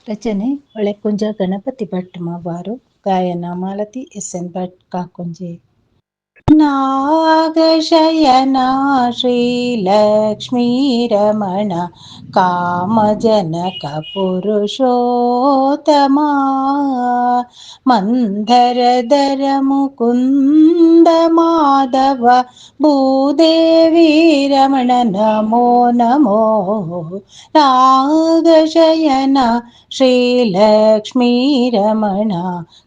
ರಚನೆ ಹೊಳೆಕುಂಜ ಗಣಪತಿ ಭಟ್ ಮಾವಾರು. ಗಾಯನ ಮಾಲತಿ ಎಸ್.ಎನ್. ಭಟ್ ಕಾಕುಂಜೆ. ನಾಗಶಯನ ಶ್ರೀಲಕ್ಷ್ಮೀ ರಮಣ ಕಾಮಜನಕ ಪುರುಷೋತ್ತಮ ಮಂದರಧರ ಮುಕುಂದ ಮಾಧವ ಭೂದೇವಿ ರಮಣ ನಮೋ ನಮೋ. ನಾಗಶಯನ ಶ್ರೀಲಕ್ಷ್ಮೀ ರಮಣ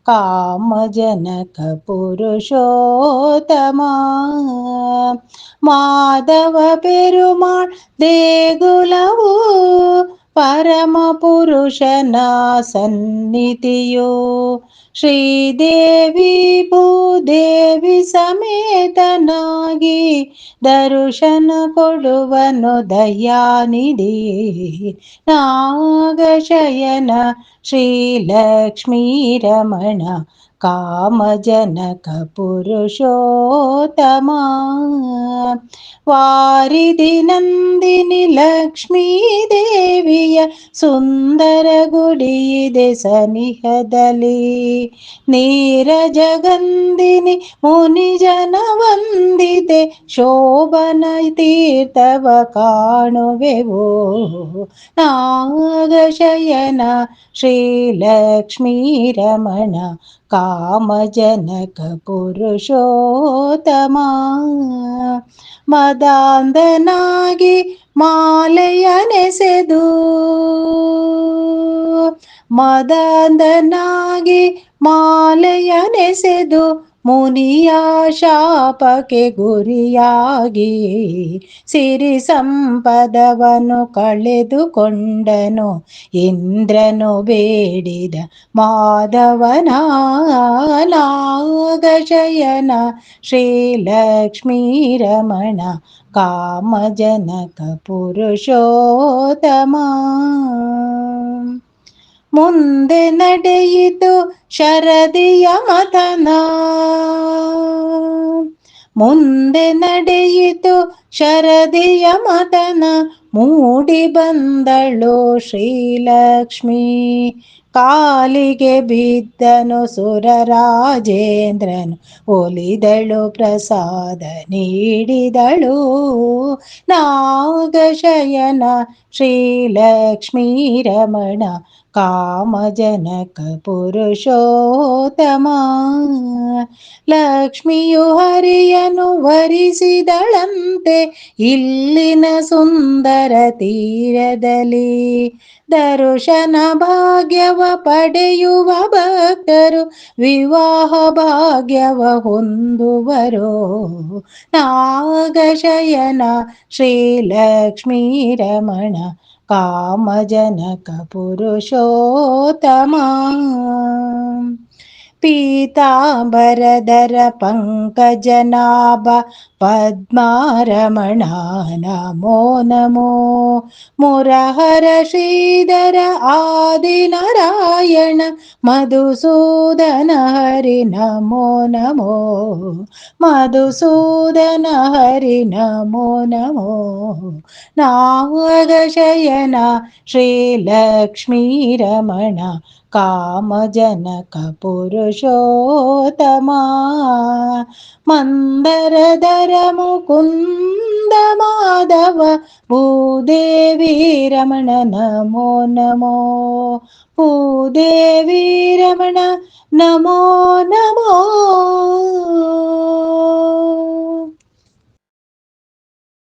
ಕಾಮಜನಕ ಪುರುಷೋತ್ತಮ ಮಾಧವ ಪೆರುಮಾಳ್ ದೇಗುಲವು ಪರಮ ಪುರುಷನ ಸನ್ನಿಧಿಯೋ ಶ್ರೀದೇವಿ ಭೂದೇವಿ ಸಮೇತನಾಗಿ ದರ್ಶನ ಕೊಡುವನು ದಯಾನಿಧಿ. ನಾಗಶಯನ ಶ್ರೀಲಕ್ಷ್ಮೀ ರಮಣ ಕಾಮಜನಕ ಪುರುಷೋತ್ತಮ ವಾರಿಧಿ ನಂದಿನಿ ಲಕ್ಷ್ಮೀ ದೇವಿಯ ಸುಂದರ ಗುಡಿಯಿದೆ ಸನಿಹದಲ್ಲಿ. ನೀರಜಗಂಧಿನಿ ಮುನಿಜನ ವಂದಿತೆ ಶೋಭನ ತೀರ್ಥವ ಕಾಣುವೆವು. ನಾಗಶಯನ ಶ್ರೀಲಕ್ಷ್ಮೀ ರಮಣ ಕಾಮಜನಕ ಪುರುಷೋತ್ತಮ ಮದಾಂಧನಾಗಿ ಮಾಲೆಯನೆಸೆದು ಮದಾಂಧನಾಗಿ ಮಾಲೆಯನೆಸೆದು ಮುನಿಯ ಶಾಪಕ್ಕೆ ಗುರಿಯಾಗಿ ಸಿರಿ ಸಂಪದವನ್ನು ಕಳೆದುಕೊಂಡನು ಇಂದ್ರನು ಬೇಡಿದ ಮಾಧವನ. ನಾಗಶಯನ ಶ್ರೀಲಕ್ಷ್ಮೀ ರಮಣ ಕಾಮಜನಕ ಪುರುಷೋತ್ತಮ ಮುಂದೆ ನಡೆಯಿತು ಶರದಿಯ ಮಥನ ಮುಂದೆ ನಡೆಯಿತು ಶರದಿಯ ಮಥನ ಮೂಡಿ ಬಂದಳು ಶ್ರೀಲಕ್ಷ್ಮಿ. ಕಾಲಿಗೆ ಬಿದ್ದನು ಸುರರಾಜೇಂದ್ರನು ಒಲಿದಳು ಪ್ರಸಾದ ನೀಡಿದಳು. ನಾಗಶಯನ ಶ್ರೀಲಕ್ಷ್ಮೀ ರಮಣ ಕಾಮಜನಕ ಪುರುಷೋತ್ತಮ ಲಕ್ಷ್ಮಿಯು ಹರಿಯನು ವರಿಸಿದಳಂತೆ ಇಲ್ಲಿನ ಸುಂದರ ತೀರದಲ್ಲಿ. ದರ್ಶನ ಭಾಗ್ಯವ ಪಡೆಯುವ ಭಕ್ತರು ವಿವಾಹ ಭಾಗ್ಯವ ಹೊಂದುವರು. ನಾಗಶಯನ ಶ್ರೀಲಕ್ಷ್ಮೀ ರಮಣ ಕಾಮಜನಕ ಪುರುಷೋತ್ತಮ ಪೀತಾಂಬರಧರ ಪಂಕಜನಾಭ ಪದ್ಮಾರಮಣ ನಮೋ ನಮೋ. ಮುರಹರ ಶ್ರೀಧರ ಆದಿನಾರಾಯಣ ಮಧುಸೂದನ ಹರಿ ನಮೋ ನಮೋ. ಮಧುಸೂದನ ಹರಿ ನಮೋ ನಮೋ. ನಾಗಶಯನ ಶ್ರೀಲಕ್ಷ್ಮೀ ರಮಣ ಕಾಮಜನಕ ಪುರುಷೋತ್ತಮ ಮಂದರಧರ ಮುಕುಂದ ಮಾಧವ ಭೂದೇವಿ ರಮಣ ನಮೋ ನಮೋ. ಭೂದೇವಿ ರಮಣ ನಮೋ ನಮೋ.